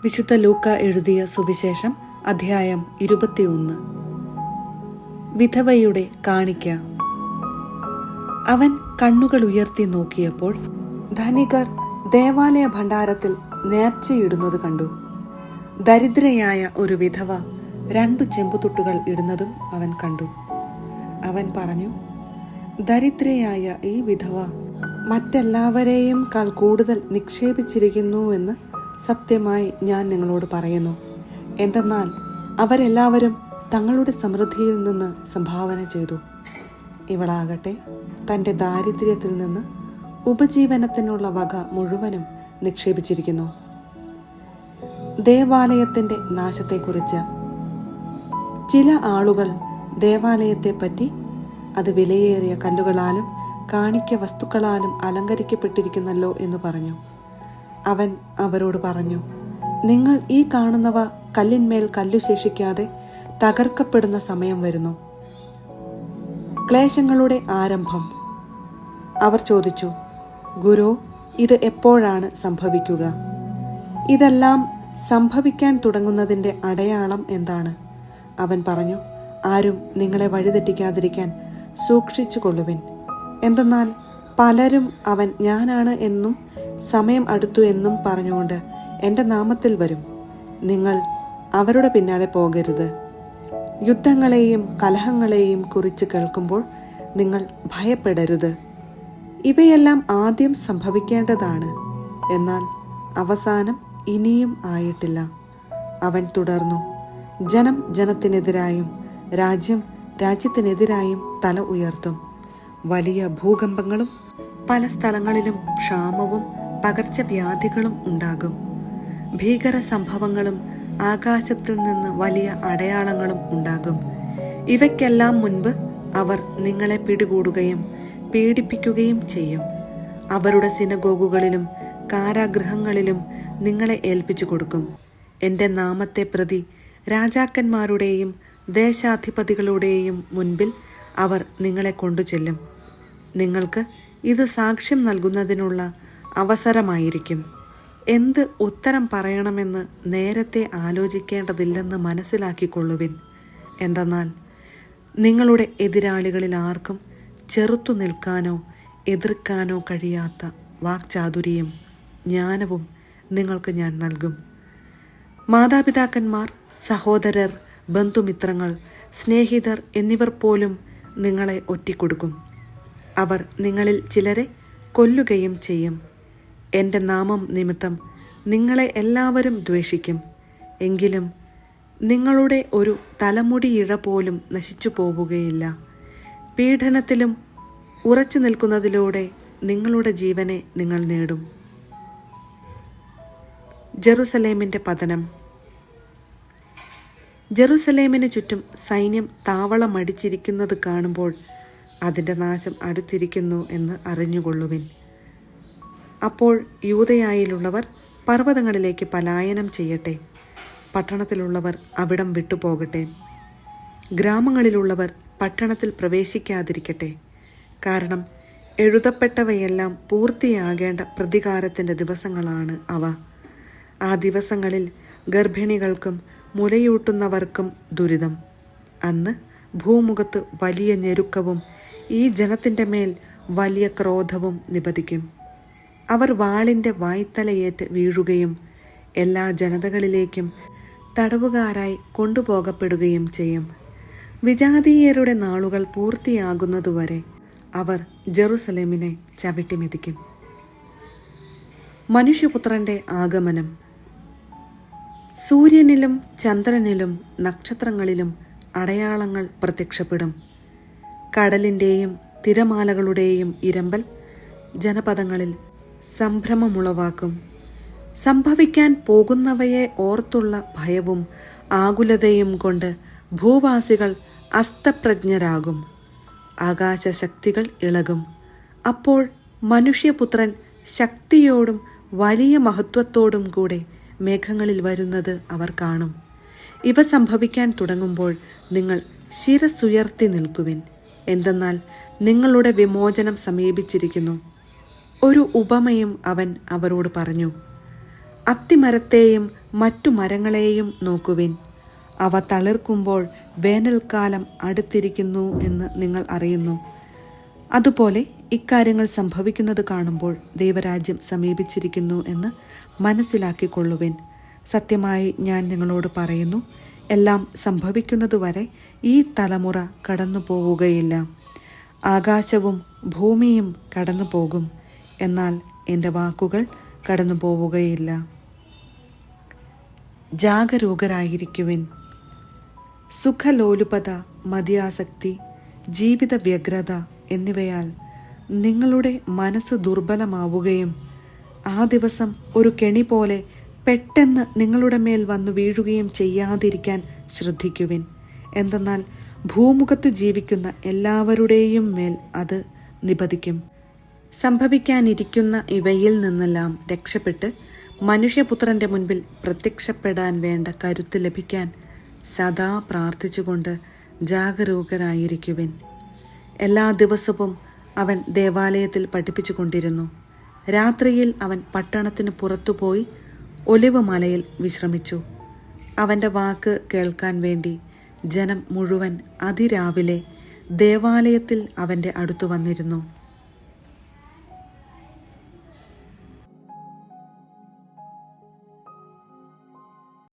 വിശുദ്ധ ലൂക്ക എഴുതിയ സുവിശേഷം അധ്യായം 21. വിധവയുടെ കാണിക്ക. അവൻ കണ്ണുകൾ ഉയർത്തി നോക്കിയപ്പോൾ ധനികർ ദേവാലയ ഭണ്ഡാരത്തിൽ നേർച്ചയിടുന്നത് കണ്ടു. ദരിദ്രയായ ഒരു വിധവ 2 ചെമ്പുതുട്ടുകൾ ഇടുന്നതും അവൻ കണ്ടു. അവൻ പറഞ്ഞു, ദരിദ്രയായ ഈ വിധവ മറ്റെല്ലാവരെയും കൂടുതൽ നിക്ഷേപിച്ചിരിക്കുന്നുവെന്ന് സത്യമായി ഞാൻ നിങ്ങളോട് പറയുന്നു. എന്തെന്നാൽ അവരെല്ലാവരും തങ്ങളുടെ സമൃദ്ധിയിൽ നിന്ന് സംഭാവന ചെയ്തു. ഇവളാകട്ടെ തൻ്റെ ദാരിദ്ര്യത്തിൽ നിന്ന് ഉപജീവനത്തിനുള്ള വക മുഴുവനും നിക്ഷേപിച്ചിരിക്കുന്നു. ദേവാലയത്തിൻ്റെ നാശത്തെക്കുറിച്ച് ചില ആളുകൾ ദേവാലയത്തെപ്പറ്റി അത് വിലയേറിയ കല്ലുകളാലും കാണിക്ക വസ്തുക്കളാലും അലങ്കരിക്കപ്പെട്ടിരിക്കുന്നല്ലോ എന്ന് പറഞ്ഞു. അവൻ അവരോട് പറഞ്ഞു, നിങ്ങൾ ഈ കാണുന്നവ കല്ലിന്മേൽ കല്ലു ശേഷിക്കാതെ തകർക്കപ്പെടുന്ന സമയം വരുന്നു. ക്ലേശങ്ങളുടെ ആരംഭം. അവർ ചോദിച്ചു, ഗുരു, ഇത് എപ്പോഴാണ് സംഭവിക്കുക? ഇതെല്ലാം സംഭവിക്കാൻ തുടങ്ങുന്നതിൻ്റെ അടയാളം എന്താണ്? അവൻ പറഞ്ഞു, ആരും നിങ്ങളെ വഴിതെറ്റിക്കാതിരിക്കാൻ സൂക്ഷിച്ചു കൊള്ളുവിൻ. എന്തെന്നാൽ പലരും അവൻ ഞാനാണ് എന്നും സമയം അടുത്തു എന്നും പറഞ്ഞുകൊണ്ട് എൻ്റെ നാമത്തിൽ വരും. നിങ്ങൾ അവരുടെ പിന്നാലെ പോകരുത്. യുദ്ധങ്ങളെയും കലഹങ്ങളെയും കുറിച്ച് കേൾക്കുമ്പോൾ നിങ്ങൾ ഭയപ്പെടരുത്. ഇവയെല്ലാം ആദ്യം സംഭവിക്കേണ്ടതാണ്, എന്നാൽ അവസാനം ഇനിയും ആയിട്ടില്ല. അവൻ തുടർന്നു, ജനം ജനത്തിനെതിരായും രാജ്യം രാജ്യത്തിനെതിരായും തല ഉയർത്തും. വലിയ ഭൂകമ്പങ്ങളും പല സ്ഥലങ്ങളിലും ക്ഷാമവും പകർച്ചവ്യാധികളും ഉണ്ടാകും. ഭീകര സംഭവങ്ങളും ആകാശത്തിൽ നിന്ന് വലിയ അടയാളങ്ങളും ഉണ്ടാകും. ഇവയ്ക്കെല്ലാം മുൻപ് അവർ നിങ്ങളെ പിടികൂടുകയും പീഡിപ്പിക്കുകയും ചെയ്യും. അവരുടെ സിനഗോഗുകളിലും കാരാഗൃഹങ്ങളിലും നിങ്ങളെ ഏൽപ്പിച്ചു കൊടുക്കും. എൻ്റെ നാമത്തെ പ്രതി രാജാക്കന്മാരുടെയും ദേശാധിപതികളുടെയും മുൻപിൽ അവർ നിങ്ങളെ കൊണ്ടുചെല്ലും. നിങ്ങൾക്ക് ഇത് സാക്ഷ്യം നൽകുന്നതിനുള്ള അവസരമായിരിക്കും. എന്ത് ഉത്തരം പറയണമെന്ന് നേരത്തെ ആലോചിക്കേണ്ടതില്ലെന്ന് മനസ്സിലാക്കിക്കൊള്ളുവിൻ. എന്തെന്നാൽ നിങ്ങളുടെ എതിരാളികളിൽ ആർക്കും ചെറുത്തു നിൽക്കാനോ എതിർക്കാനോ കഴിയാത്ത വാക്ചാതുരിയും ജ്ഞാനവും നിങ്ങൾക്ക് ഞാൻ നൽകും. മാതാപിതാക്കന്മാർ, സഹോദരർ, ബന്ധുമിത്രങ്ങൾ, സ്നേഹിതർ എന്നിവർ പോലും നിങ്ങളെ ഒറ്റിക്കൊടുക്കും. അവർ നിങ്ങളിൽ ചിലരെ കൊല്ലുകയും ചെയ്യും. എൻ്റെ നാമം നിമിത്തം നിങ്ങളെ എല്ലാവരും ദ്വേഷിക്കും. എങ്കിലും നിങ്ങളുടെ ഒരു തലമുടിയിഴ പോലും നശിച്ചു പോവുകയില്ല. പീഡനത്തിലും ഉറച്ചു നിൽക്കുന്നതിലൂടെ നിങ്ങളുടെ ജീവനെ നിങ്ങൾ നേടും. ജെറുസലേമിൻ്റെ പതനം. ജെറുസലേമിന് ചുറ്റും സൈന്യം താവളമടിച്ചിരിക്കുന്നത് കാണുമ്പോൾ അതിൻ്റെ നാശം അടുത്തിരിക്കുന്നു എന്ന് അറിഞ്ഞുകൊള്ളുവിൻ. അപ്പോൾ യൂദയായിലുള്ളവർ പർവ്വതങ്ങളിലേക്ക് പലായനം ചെയ്യട്ടെ. പട്ടണത്തിലുള്ളവർ അവിടം വിട്ടുപോകട്ടെ. ഗ്രാമങ്ങളിലുള്ളവർ പട്ടണത്തിൽ പ്രവേശിക്കാതിരിക്കട്ടെ. കാരണം എഴുതപ്പെട്ടവയെല്ലാം പൂർത്തിയാകേണ്ട പ്രതികാരത്തിൻ്റെ ദിവസങ്ങളാണ് അവ. ആ ദിവസങ്ങളിൽ ഗർഭിണികൾക്കും മുലയൂട്ടുന്നവർക്കും ദുരിതം. അന്ന് ഭൂമുഖത്ത് വലിയ ഞെരുക്കവും ഈ ജനത്തിൻ്റെ മേൽ വലിയ ക്രോധവും നിപതിക്കും. അവർ വാളിൻ്റെ വായ്ത്തലയേറ്റ് വീഴുകയും എല്ലാ ജനതകളിലേക്കും തടവുകാരായി കൊണ്ടുപോകപ്പെടുകയും ചെയ്യും. വിജാതീയരുടെ നാളുകൾ പൂർത്തിയാകുന്നതുവരെ അവർ ജെറുസലേമിനെ ചവിട്ടിമെതിക്കും. മനുഷ്യപുത്രൻ്റെ ആഗമനം. സൂര്യനിലും ചന്ദ്രനിലും നക്ഷത്രങ്ങളിലും അടയാളങ്ങൾ പ്രത്യക്ഷപ്പെടും. കടലിൻ്റെയും തിരമാലകളുടെയും ഇരമ്പൽ ജനപദങ്ങളിൽ സംഭ്രമമുളവാക്കും. സംഭവിക്കാൻ പോകുന്നവയെ ഓർത്തുള്ള ഭയവും ആകുലതയും കൊണ്ട് ഭൂവാസികൾ അസ്തപ്രജ്ഞരാകും. ആകാശശക്തികൾ ഇളകും. അപ്പോൾ മനുഷ്യപുത്രൻ ശക്തിയോടും വലിയ മഹത്വത്തോടും കൂടെ മേഘങ്ങളിൽ വരുന്നത് അവർ കാണും. ഇവ സംഭവിക്കാൻ തുടങ്ങുമ്പോൾ നിങ്ങൾ ശിരസ്സുയർത്തി നിൽക്കുവിൻ. എന്തെന്നാൽ നിങ്ങളുടെ വിമോചനം സമീപിച്ചിരിക്കുന്നു. ഒരു ഉപമയും അവൻ അവരോട് പറഞ്ഞു. അത്തിമരത്തെയും മറ്റു മരങ്ങളെയും നോക്കുവിൻ. അവ തളിർക്കുമ്പോൾ വേനൽക്കാലം അടുത്തിരിക്കുന്നു എന്ന് നിങ്ങൾ അറിയുന്നു. അതുപോലെ ഇക്കാര്യങ്ങൾ സംഭവിക്കുന്നത് കാണുമ്പോൾ ദൈവരാജ്യം സമീപിച്ചിരിക്കുന്നു എന്ന് മനസ്സിലാക്കിക്കൊള്ളുവിൻ. സത്യമായി ഞാൻ നിങ്ങളോട് പറയുന്നു, എല്ലാം സംഭവിക്കുന്നതുവരെ ഈ തലമുറ കടന്നു പോവുകയില്ല. ആകാശവും ഭൂമിയും കടന്നു പോകും, എന്നാൽ എൻ്റെ വാക്കുകൾ കടന്നു പോവുകയില്ല. ജാഗരൂകരായിരിക്കുവിൻ. സുഖലോലുപത, മദ്യാസക്തി, ജീവിത വ്യഗ്രത എന്നിവയാൽ നിങ്ങളുടെ മനസ്സ് ദുർബലമാവുകയും ആ ദിവസം ഒരു കെണി പോലെ പെട്ടെന്ന് നിങ്ങളുടെ മേൽ വന്നു വീഴുകയും ചെയ്യാതിരിക്കാൻ ശ്രദ്ധിക്കുവിൻ. എന്തെന്നാൽ ഭൂമുഖത്ത് ജീവിക്കുന്ന എല്ലാവരുടെയും മേൽ അത് നിപതിക്കും. സംഭവിക്കാനിരിക്കുന്ന ഇവയിൽ നിന്നെല്ലാം രക്ഷപ്പെട്ട് മനുഷ്യപുത്രൻ്റെ മുൻപിൽ പ്രത്യക്ഷപ്പെടാൻ വേണ്ട കരുത്ത് ലഭിക്കാൻ സദാ പ്രാർത്ഥിച്ചുകൊണ്ട് ജാഗരൂകരായിരിക്കുവിൻ. എല്ലാ ദിവസവും അവൻ ദേവാലയത്തിൽ പഠിപ്പിച്ചു കൊണ്ടിരുന്നു. രാത്രിയിൽ അവൻ പട്ടണത്തിന് പുറത്തുപോയി ഒലിവ് മലയിൽ വിശ്രമിച്ചു. അവൻ്റെ വാക്ക് കേൾക്കാൻ വേണ്ടി ജനം മുഴുവൻ അതിരാവിലെ ദേവാലയത്തിൽ അവൻ്റെ അടുത്തു വന്നിരുന്നു.